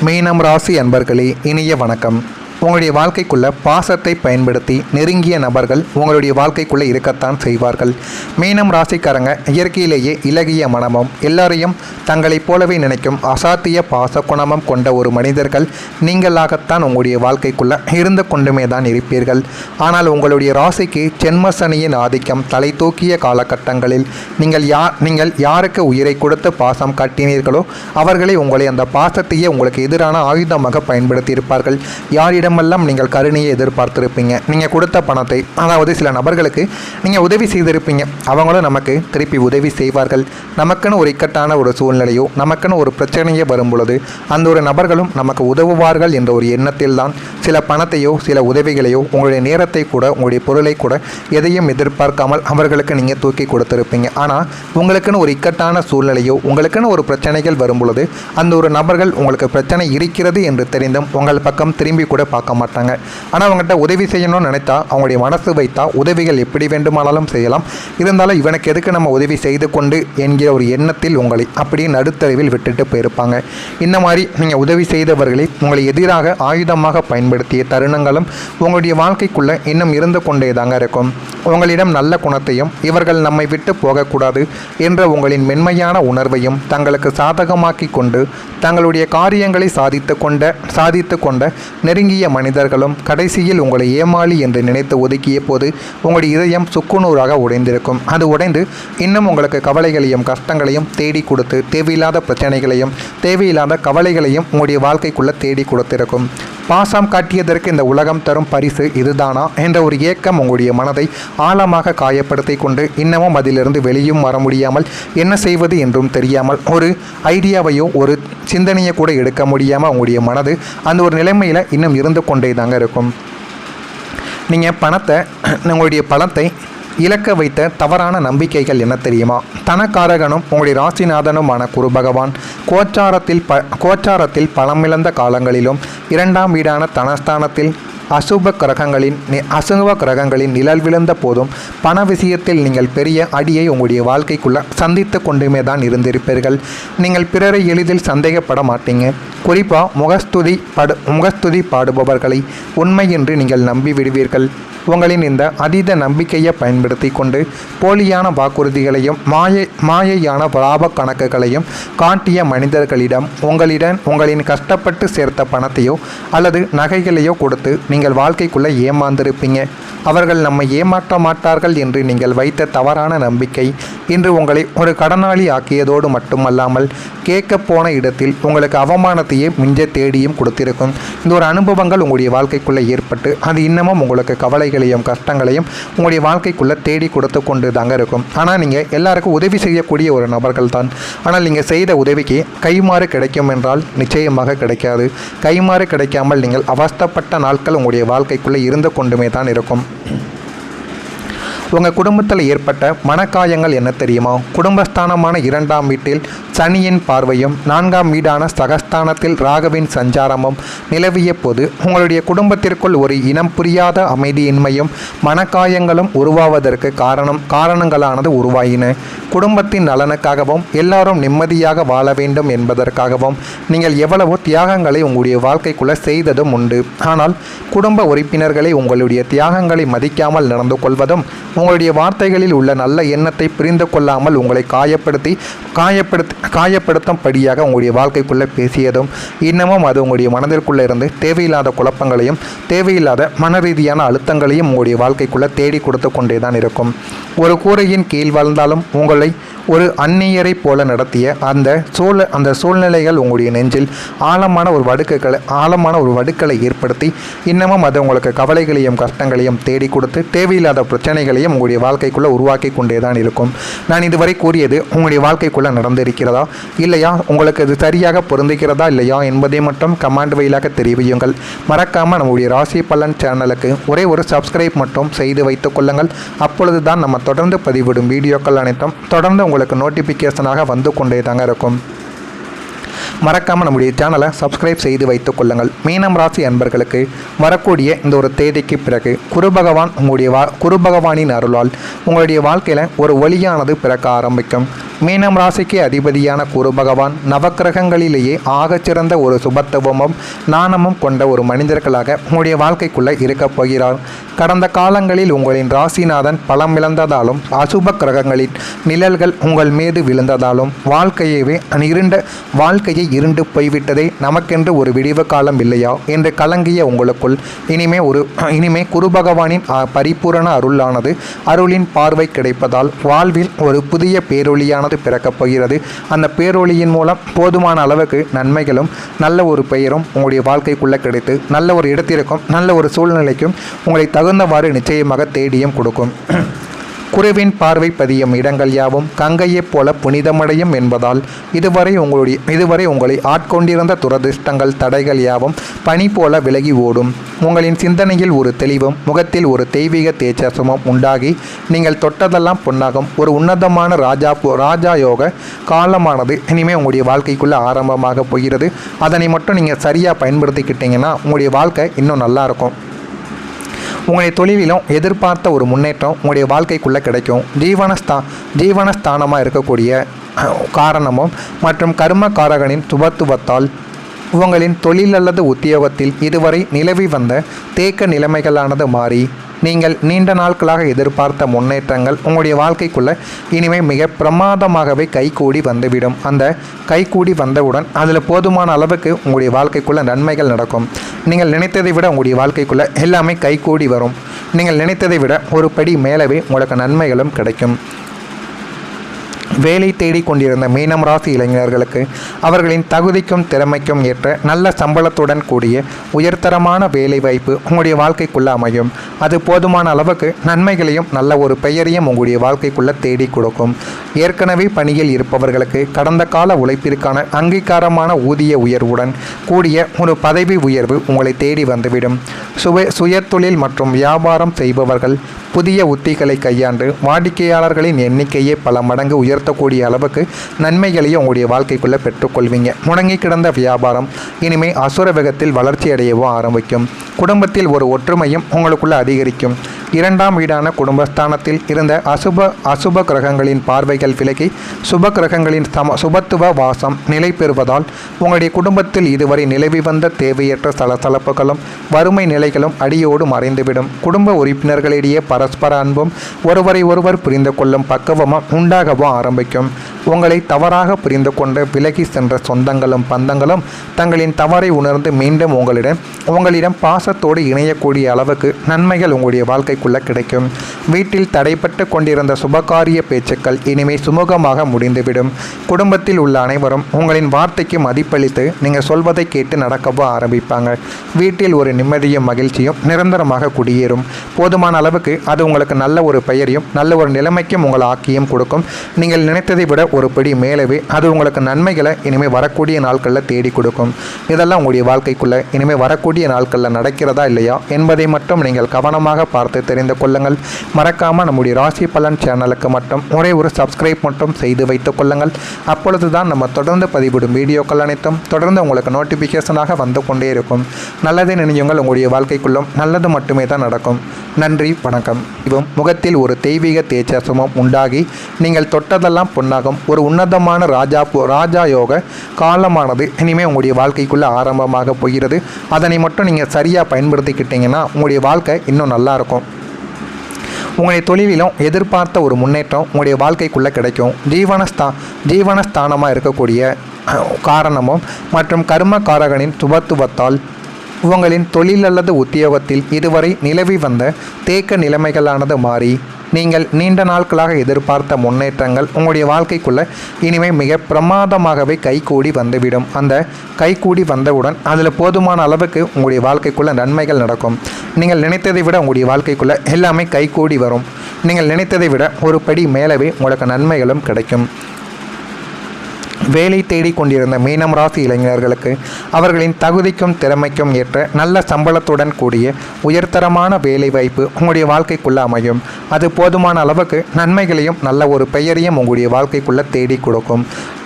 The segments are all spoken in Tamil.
மீனம் ராசி அன்பர்களே, இனிய வணக்கம். உங்களுடைய வாழ்க்கைக்குள்ள பாசத்தை பயன்படுத்தி நெருங்கிய நபர்கள் உங்களுடைய வாழ்க்கைக்குள்ளே இருக்கத்தான் செய்வார்கள். மீனம் ராசிக்காரங்க இயற்கையிலேயே இலகிய மனமும் எல்லாரையும் தங்களைப் போலவே நினைக்கும் அசாத்திய பாச குணமும் கொண்ட ஒரு மனிதர்கள் நீங்களாகத்தான் உங்களுடைய வாழ்க்கைக்குள்ள இருந்து கொண்டுமே தான் இருப்பீர்கள். ஆனால் உங்களுடைய ராசிக்கு ஜென்ம சனியின் ஆதிக்கம் தலை தூக்கிய காலகட்டங்களில் நீங்கள் யாருக்கு உயிரை கொடுத்து பாசம் காட்டினீர்களோ அவர்களே உங்களை அந்த பாசத்தையே உங்களுக்கு எதிரான ஆயுதமாக பயன்படுத்தியிருப்பார்கள். யாரிடமெல்லாம் நீங்கள் கருணையை எதிர்பார்த்திருப்பீங்க. நீங்கள் கொடுத்த பணத்தை, அதாவது சில நபர்களுக்கு நீங்கள் உதவி செய்திருப்பீங்க, அவங்களும் நமக்கு திருப்பி உதவி செய்வார்கள். நமக்குன்னு ஒரு இக்கட்டான ஒரு சூழ்நிலையோ நமக்குன்னு ஒரு பிரச்சனையோ வரும் பொழுது அந்த ஒரு நபர்களும் நமக்கு உதவுவார்கள் என்ற ஒரு எண்ணத்தில் தான் சில பணத்தையோ சில உதவிகளையோ உங்களுடைய நேரத்தை கூட உங்களுடைய பொருளை கூட எதையும் எதிர்பார்க்காமல் அவர்களுக்கு நீங்கள் தூக்கி கொடுத்திருப்பீங்க. ஆனால் உங்களுக்குன்னு ஒரு இக்கட்டான சூழ்நிலையோ உங்களுக்குன்னு ஒரு பிரச்சனைகள் வரும் பொழுது அந்த ஒரு நபர்கள் உங்களுக்கு பிரச்சனை இருக்கிறது என்று தெரிந்தும் உங்கள் பக்கம் திரும்பி கூட பார்க்க மாட்டாங்க. ஆனால் அவங்ககிட்ட உதவி செய்யணும்னு நினைத்தா அவங்களுடைய மனசு வைத்தா உதவிகள் எப்படி வேண்டுமானாலும் செய்யலாம். இருந்தாலும் இவனுக்கு எதுக்கு நம்ம உதவி செய்து கொண்டு என்கிற ஒரு எண்ணத்தில் உங்களை அப்படியே நடுத்தரவில் விட்டுட்டு போயிருப்பாங்க. இந்த மாதிரி நீங்கள் உதவி செய்தவர்களை உங்களை எதிராக ஆயுதமாக பயன்படுத்திய தருணங்களும் உங்களுடைய வாழ்க்கைக்குள்ள இன்னும் இருந்து கொண்டே தாங்க இருக்கும். உங்களிடம் நல்ல குணத்தையும் இவர்கள் நம்மை விட்டு போகக்கூடாது என்ற உங்களின் மென்மையான உணர்வையும் தங்களுக்கு சாதகமாக்கி கொண்டு தங்களுடைய காரியங்களை சாதித்து கொண்ட நெருங்கிய மனிதர்களும் கடைசியில் உங்களை ஏமாளி என்று நினைத்து ஒதுக்கிய போது உங்களுடைய இதயம் சுக்குநூறாக உடைந்திருக்கும். அது உடைந்து இன்னும் உங்களுக்கு கவலைகளையும் கஷ்டங்களையும் தேடி கொடுத்து தேவையில்லாத பிரச்சனைகளையும் தேவையில்லாத கவலைகளையும் உங்களுடைய வாழ்க்கைக்குள்ளே தேடி கொடுத்திருக்கும். பாசம் காட்டியதற்கு இந்த உலகம் தரும் பரிசு இதுதானா என்ற ஒரு ஏக்கம் உங்களுடைய மனதை ஆழமாக காயப்படுத்தி கொண்டு இன்னமும் அதிலிருந்து வெளியும் வர முடியாமல் என்ன செய்வது என்றும் தெரியாமல் ஒரு ஐடியாவையோ ஒரு சிந்தனையை கூட எடுக்க முடியாமல் உங்களுடைய மனது அந்த ஒரு நிலைமையில் இன்னும் இருந்து கொண்டே தாங்க இருக்கும். நீங்கள் உங்களுடைய பணத்தை இழக்க வைத்த தவறான நம்பிக்கைகள் என்ன தெரியுமா? தனக்காரகனும் உங்களுடைய ராசிநாதனுமான குரு பகவான் கோச்சாரத்தில் பலமிழந்த காலங்களிலும் இரண்டாம் வீடான தனஸ்தானத்தில் அசுப கிரகங்களின் நிழல் விழுந்த போதும் பண விஷயத்தில் நீங்கள் பெரிய அடியை உங்களுடைய வாழ்க்கைக்குள்ளே சந்தித்து கொண்டுமே தான் இருந்திருப்பீர்கள். நீங்கள் பிறரை எளிதில் சந்தேகப்பட மாட்டீங்க. குறிப்பாக முகஸ்துதி பாடுபவர்களை உண்மை என்று நீங்கள் நம்பி விடுவீர்கள். உங்களின் இந்த அதீத நம்பிக்கையை பயன்படுத்தி கொண்டு போலியான வாக்குறுதிகளையும் மாயையான லாப கணக்குகளையும் காட்டிய மனிதர்களிடம் உங்களின் கஷ்டப்பட்டு சேர்த்த பணத்தையோ அல்லது நகைகளையோ கொடுத்து நீங்கள் வாழ்க்கைக்குள்ளே ஏமாந்திருப்பீங்க. அவர்கள் நம்மை ஏமாற்ற மாட்டார்கள் என்று நீங்கள் வைத்த தவறான நம்பிக்கை இன்று உங்களை ஒரு கடனாளி ஆக்கியதோடு மட்டுமல்லாமல் கேட்க போன இடத்தில் உங்களுக்கு அவமானத்தையே மிஞ்ச தேடியும் கொடுத்திருக்கும். இந்த ஒரு அனுபவங்கள் உங்களுடைய வாழ்க்கைக்குள்ளே ஏற்பட்டு அது இன்னமும் உங்களுக்கு கவலைகளையும் கஷ்டங்களையும் உங்களுடைய வாழ்க்கைக்குள்ளே தேடி கொடுத்து கொண்டு தாங்க இருக்கும். ஆனால் நீங்கள் எல்லாருக்கும் உதவி செய்யக்கூடிய ஒரு நபர்கள் தான். ஆனால் நீங்கள் செய்த உதவிக்கு கைமாறு கிடைக்கும் என்றால் நிச்சயமாக கிடைக்காது. கைமாறு கிடைக்காமல் நீங்கள் அவஸ்தைப்பட்ட நாட்கள் உங்களுடைய வாழ்க்கைக்குள்ளே இருந்து கொண்டுமே தான் இருக்கும். உங்கள் குடும்பத்தில் ஏற்பட்ட மனக்காயங்கள் என்ன தெரியுமா? குடும்பஸ்தானமான இரண்டாம் வீட்டில் சனியின் பார்வையும் நான்காம் வீடான சகஸ்தானத்தில் ராகுவின் சஞ்சாரமும் நிலவிய போது உங்களுடைய குடும்பத்திற்குள் ஒரு இனம் புரியாத அமைதியின்மையும் மனக்காயங்களும் உருவாவதற்கு காரணங்களானது உருவாயின. குடும்பத்தின் நலனுக்காகவும் எல்லாரும் நிம்மதியாக வாழ வேண்டும் என்பதற்காகவும் நீங்கள் எவ்வளவோ தியாகங்களை உங்களுடைய வாழ்க்கைக்குள்ளே செய்ததும் உண்டு. ஆனால் குடும்ப உறுப்பினர்களை உங்களுடைய தியாகங்களை மதிக்காமல் நடந்து கொள்வதும் உங்களுடைய வார்த்தைகளில் உள்ள நல்ல எண்ணத்தை புரிந்து கொள்ளாமல் உங்களை காயப்படுத்தும்படியாக உங்களுடைய வாழ்க்கைக்குள்ளே பேசியதும் இன்னமும் அது உங்களுடைய மனதிற்குள்ளே இருந்து தேவையில்லாத குழப்பங்களையும் தேவையில்லாத மன ரீதியான அழுத்தங்களையும் உங்களுடைய வாழ்க்கைக்குள்ளே தேடி கொடுத்து கொண்டே தான் இருக்கும். ஒரு கூரையின் கீழ் வாழ்ந்தாலும் உங்களை ஒரு அந்நியரை போல நடத்திய அந்த சூழ்நிலைகள் உங்களுடைய நெஞ்சில் ஆழமான ஒரு வடுக்களை ஏற்படுத்தி இன்னமும் அது உங்களுக்கு கவலைகளையும் கஷ்டங்களையும் தேடி கொடுத்து தேவையில்லாத பிரச்சனைகளையும் உங்களுடைய வாழ்க்கைக்குள்ளே உருவாக்கி கொண்டே தான் இருக்கும். நான் இதுவரை கூறியது உங்களுடைய வாழ்க்கைக்குள்ளே நடந்திருக்கிறதா இல்லையா, உங்களுக்கு இது சரியாக பொருந்துகிறதா இல்லையா என்பதை மட்டும் கமெண்ட் வழியாக தெரிவியுங்கள். மறக்காமல் நம்முடைய ராசி பலன் சேனலுக்கு ஒரே ஒரு சப்ஸ்கிரைப் மட்டும் செய்து வைத்துக் கொள்ளுங்கள். அப்பொழுது தான் நம்ம தொடர்ந்து பதிவிடும் வீடியோக்கள் அனைத்தும் தொடர்ந்து உங்களுக்கு நோட்டிஃபிகேஷனாக வந்து கொண்டே தாங்க இருக்கும். மறக்காமல் நம்முடைய சேனலை சப்ஸ்கிரைப் செய்து வைத்துக் கொள்ளுங்கள். மீனம் ராசி அன்பர்களுக்கு வரக்கூடிய இந்த ஒரு தேதிக்கு பிறகு குரு பகவானின் அருளால் உங்களுடைய வாழ்க்கையில் ஒரு ஒளியானது பிறக்க ஆரம்பிக்கும். மீனம் ராசிக்கு அதிபதியான குரு பகவான் நவக்கிரகங்களிலேயே ஆகச்சிறந்த ஒரு சுபத்துவமும் நாணமும் கொண்ட ஒரு மனிதர்களாக உங்களுடைய வாழ்க்கைக்குள்ளே இருக்கப் போகிறார். கடந்த காலங்களில் உங்களின் ராசிநாதன் பலம் இழந்ததாலும் அசுப கிரகங்களின் நிழல்கள் உங்கள் மீது விழுந்ததாலும் வாழ்க்கையை இருண்டு போய்விட்டதே, நமக்கென்று ஒரு விடிவு காலம் இல்லையா என்று கலங்கிய உங்களுக்குள் இனிமே குரு பகவானின் பரிபூரண அருளின் பார்வை கிடைப்பதால் வாழ்வில் ஒரு புதிய பேரொளியானது பிறக்கப் போகிறது. அந்த பேரொளியின் மூலம் போதுமான அளவுக்கு நன்மைகளும் நல்ல ஒரு பெயரும் உங்களுடைய வாழ்க்கைக்குள்ளே கிடைத்து நல்ல ஒரு இடத்திற்கும் நல்ல ஒரு சூழ்நிலைக்கும் உங்களை தகுந்தவாறு நிச்சயமாக தேடியும் கொடுக்கும். குருவின் பார்வை பதியும் இடங்கள் யாவும் கங்கையைப் போல புனிதமடையும் என்பதால் இதுவரை உங்களை ஆட்கொண்டிருந்த துரதிர்ஷ்டங்கள் தடைகள் யாவும் பனி போல விலகி ஓடும். உங்களின் சிந்தனையில் ஒரு தெளிவும் முகத்தில் ஒரு தெய்வீக தேஜசமும் உண்டாகி நீங்கள் தொட்டதெல்லாம் பொன்னாகும். ஒரு உன்னதமான ராஜா யோக காலமானது இனிமேல் உங்களுடைய வாழ்க்கைக்குள்ளே ஆரம்பமாக போகிறது. அதனை மட்டும் நீங்கள் சரியாக பயன்படுத்திக்கிட்டீங்கன்னா உங்களுடைய வாழ்க்கை இன்னும் நல்லாயிருக்கும். உங்களுடைய தொழிலிலும் எதிர்பார்த்த ஒரு முன்னேற்றம் உங்களுடைய வாழ்க்கைக்குள்ளே கிடைக்கும். ஜீவனஸ்தானமாக இருக்கக்கூடிய காரணமும் மற்றும் கர்மகாரகனின் சுபத்துவத்தால் உங்களின் தொழில் அல்லது உத்தியோகத்தில் இதுவரை நிலவி வந்த தேக்க நிலைமைகளானது மாறி நீங்கள் நீண்ட நாட்களாக எதிர்பார்த்த முன்னேற்றங்கள் உங்களுடைய வாழ்க்கைக்குள்ளே இனிமேல் மிக பிரமாதமாகவே கைகூடி வந்துவிடும். அந்த கைகூடி வந்தவுடன் அதில் போதுமான அளவுக்கு உங்களுடைய வாழ்க்கைக்குள்ளே நன்மைகள் நடக்கும். நீங்கள் நினைத்ததை விட உங்களுடைய வாழ்க்கைக்குள்ளே எல்லாமே கைகூடி வரும். நீங்கள் நினைத்ததை விட ஒரு படி மேலவே உங்களுக்கு நன்மைகளும் கிடைக்கும். வேலை தேடிக்கொண்டிருந்த மீனம் ராசி இளைஞர்களுக்கு அவர்களின் தகுதிக்கும் திறமைக்கும் ஏற்ற நல்ல சம்பளத்துடன் கூடிய உயர்தரமான வேலை வாய்ப்பு உங்களுடைய வாழ்க்கைக்குள்ளே அமையும். அது போதுமான அளவுக்கு நன்மைகளையும் நல்ல ஒரு பெயரையும் உங்களுடைய வாழ்க்கைக்குள்ளே தேடி கொடுக்கும். ஏற்கனவே பணியில் இருப்பவர்களுக்கு கடந்த கால உழைப்பிற்கான அங்கீகாரமான ஊதிய உயர்வுடன் கூடிய ஒரு பதவி உயர்வு உங்களை தேடி வந்துவிடும். சுயதொழில் மற்றும் வியாபாரம் செய்பவர்கள் புதிய உத்திகளை கையாண்டு வாடிக்கையாளர்களின் எண்ணிக்கையை பல மடங்கு உயர்த்தக்கூடிய அளவுக்கு நன்மைகளையும் உங்களுடைய வாழ்க்கைக்குள்ளே பெற்றுக்கொள்வீங்க. முடங்கி கிடந்த வியாபாரம் இனிமேல் அசுர வேகத்தில் வளர்ச்சி அடையவும் ஆரம்பிக்கும். குடும்பத்தில் ஒரு ஒற்றுமையும் உங்களுக்குள்ள அதிகரிக்கும். இரண்டாம் வீடான குடும்பஸ்தானத்தில் இருந்த அசுப கிரகங்களின் பார்வைகள் விலகி சுப கிரகங்களின் சுபத்துவ வாசம் நிலை பெறுவதால் உங்களுடைய குடும்பத்தில் இதுவரை நிலவி வந்த தேவையற்ற சலசலப்புகளும் வறுமை நிலைகளும் அடியோடு மறைந்துவிடும். குடும்ப உறுப்பினர்களிடையே பரஸ்பர அன்பும் ஒருவர் புரிந்து கொள்ளும் பக்குவமும் உண்டாகவும் ஆரம்பிக்கும். உங்களை தவறாக புரிந்து கொண்டு விலகி சென்ற சொந்தங்களும் பந்தங்களும் தங்களின் தவறை உணர்ந்து மீண்டும் உங்களிடம் பாசத்தோடு இணையக்கூடிய அளவுக்கு நன்மைகள் உங்களுடைய வாழ்க்கைக்குள்ளே கிடைக்கும். வீட்டில் தடைப்பட்டு கொண்டிருந்த சுபகாரிய பேச்சுக்கள் இனிமேல் சுமூகமாக முடிந்துவிடும். குடும்பத்தில் உள்ள அனைவரும் உங்களின் வார்த்தைக்கு மதிப்பளித்து நீங்கள் சொல்வதை கேட்டு நடக்கவும் ஆரம்பிப்பாங்க. வீட்டில் ஒரு நிம்மதியும் மகிழ்ச்சியும் நிரந்தரமாக குடியேறும். போதுமான அளவுக்கு அது உங்களுக்கு நல்ல ஒரு பெயரையும் நல்ல ஒரு நிலைமைக்கும் உங்களை ஆக்கியும் கொடுக்கும். நீங்கள் நினைத்ததை விட ஒரு படி மேலவே அது உங்களுக்கு நன்மைகளை இனிமேல் வரக்கூடிய நாட்களில் தேடி கொடுக்கும். இதெல்லாம் உங்களுடைய வாழ்க்கைக்குள்ளே இனிமேல் வரக்கூடிய நாட்களில் நடக்கிறதா இல்லையா என்பதை மட்டும் நீங்கள் கவனமாக பார்த்து தெரிந்து கொள்ளுங்கள். மறக்காமல் நம்முடைய ராசி பலன் சேனலுக்கு மட்டும் ஒரே ஒரு சப்ஸ்கிரைப் மட்டும் செய்து வைத்துக் கொள்ளுங்கள். அப்பொழுது தான் நம்ம தொடர்ந்து பதிவிடும் வீடியோக்கள் அனைத்தும் தொடர்ந்து உங்களுக்கு நோட்டிஃபிகேஷனாக வந்து கொண்டே இருக்கும். நல்லதை நினையுங்கள், உங்களுடைய வாழ்க்கைக்குள்ளும் நல்லது மட்டுமே தான் நடக்கும். நன்றி, வணக்கம். இவம் முகத்தில் ஒரு தெய்வீக தேஜசமும் உண்டாகி நீங்கள் தொட்டதெல்லாம் பொன்னாகும். ஒரு உன்னதமான ராஜா யோக காலமானது இனிமேல் உங்களுடைய வாழ்க்கைக்குள்ளே ஆரம்பமாக போகிறது. அதனை மட்டும் நீங்கள் சரியாக பயன்படுத்திக்கிட்டீங்கன்னா உங்களுடைய வாழ்க்கை இன்னும் நல்லாயிருக்கும். உங்களுடைய தொழிலிலும் எதிர்பார்த்த ஒரு முன்னேற்றம் உங்களுடைய வாழ்க்கைக்குள்ளே கிடைக்கும். ஜீவனஸ்தானமாக இருக்கக்கூடிய காரணமும் மற்றும் கர்மகாரகனின் சுபத்துவத்தால் உங்களின் தொழில் அல்லது உத்தியோகத்தில் இதுவரை நிலவி வந்த தேக்க நிலைமைகளானது மாறி நீங்கள் நீண்ட நாட்களாக எதிர்பார்த்த முன்னேற்றங்கள் உங்களுடைய வாழ்க்கைக்குள்ளே இனிமேல் மிக பிரமாதமாகவே கைகூடி வந்துவிடும். அந்த கைகூடி வந்தவுடன் அதில் போதுமான அளவுக்கு உங்களுடைய வாழ்க்கைக்குள்ளே நன்மைகள் நடக்கும். நீங்கள் நினைத்ததை விட உங்களுடைய வாழ்க்கைக்குள்ளே எல்லாமே கைகூடி வரும். நீங்கள் நினைத்ததை விட ஒரு படி மேலவே உங்களுக்கு நன்மைகளும் கிடைக்கும். வேலை தேடிக் கொண்டிருந்த மீனம் ராசி இளைஞர்களுக்கு அவர்களின் தகுதிக்கும் திறமைக்கும் ஏற்ற நல்ல சம்பளத்துடன் கூடிய உயர்தரமான வேலை வாய்ப்பு உங்களுடைய வாழ்க்கைக்குள்ளே அமையும். அது போதுமான அளவுக்கு நன்மைகளையும் நல்ல ஒரு பெயரையும் உங்களுடைய வாழ்க்கைக்குள்ளே தேடி கொடுக்கும்.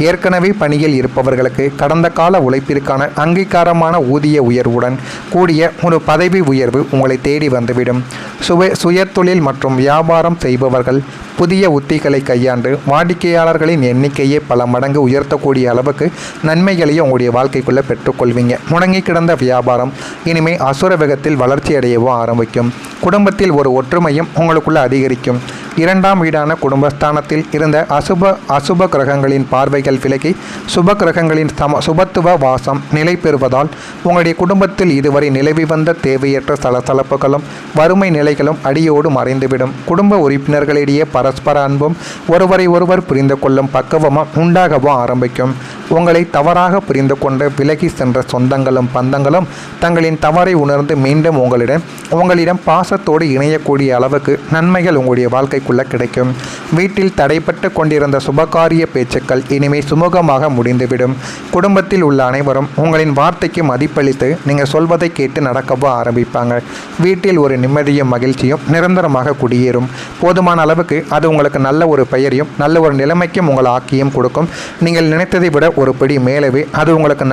ஏற்கனவே பணியில் இருப்பவர்களுக்கு கடந்த கால உழைப்பிற்கான அங்கீகாரமான ஊதிய உயர்வுடன் கூடிய ஒரு பதவி உயர்வு உங்களை தேடி வந்துவிடும். சுயதொழில் மற்றும் வியாபாரம் செய்பவர்கள் புதிய உத்திகளை கையாண்டு வாடிக்கையாளர்களின் எண்ணிக்கையை பல மடங்கு உயர்த்தக்கூடிய அளவுக்கு நன்மைகளையும் உங்களுடைய வாழ்க்கைக்குள்ளே பெற்றுக்கொள்வீங்க. முடங்கி கிடந்த வியாபாரம் இனிமேல் அசுர வேகத்தில் வளர்ச்சி அடையவும் ஆரம்பிக்கும். குடும்பத்தில் ஒரு ஒற்றுமையும் உங்களுக்குள்ள அதிகரிக்கும். 2ஆம் வீடான குடும்பஸ்தானத்தில் இருந்த அசுப கிரகங்களின் பார்வைகள் விலகி சுப கிரகங்களின் சுபத்துவ வாசம் நிலை பெறுவதால் உங்களுடைய குடும்பத்தில் இதுவரை நிலவி வந்த தேவையற்ற சலசலப்புகளும் வறுமை நிலைகளும் அடியோடு மறைந்துவிடும். குடும்ப உறுப்பினர்களிடையே பரஸ்பர அன்பும் ஒருவரை ஒருவர் புரிந்து கொள்ளும் பக்குவமும் உண்டாகவும் ஆரம்பிக்கும். உங்களை தவறாக புரிந்து கொண்டு விலகி சென்ற சொந்தங்களும் பந்தங்களும் தங்களின் தவறை உணர்ந்து மீண்டும் உங்களிடம் பாசத்தோடு இணையக்கூடிய அளவுக்கு நன்மைகள் உங்களுடைய வாழ்க்கைக்குள்ள கிடைக்கும். வீட்டில் தடைப்பட்டு கொண்டிருந்த சுபகாரிய பேச்சுக்கள் இனிமேல் சுமூகமாக முடிந்துவிடும். குடும்பத்தில் உள்ள அனைவரும் உங்களின் வார்த்தைக்கு மதிப்பளித்து நீங்கள் சொல்வதை கேட்டு நடக்கவும் ஆரம்பிப்பாங்க. வீட்டில் ஒரு நிம்மதியும் மகிழ்ச்சியும் நிரந்தரமாக குடியேறும். போதுமான அளவுக்கு அது உங்களுக்கு நல்ல ஒரு பெயரையும் நல்ல ஒரு நிலைமைக்கும் உங்களை ஆக்கியும் கொடுக்கும். நீங்கள் நினைத்ததை விட ஒரு படி மேலவே அது உங்களுக்கு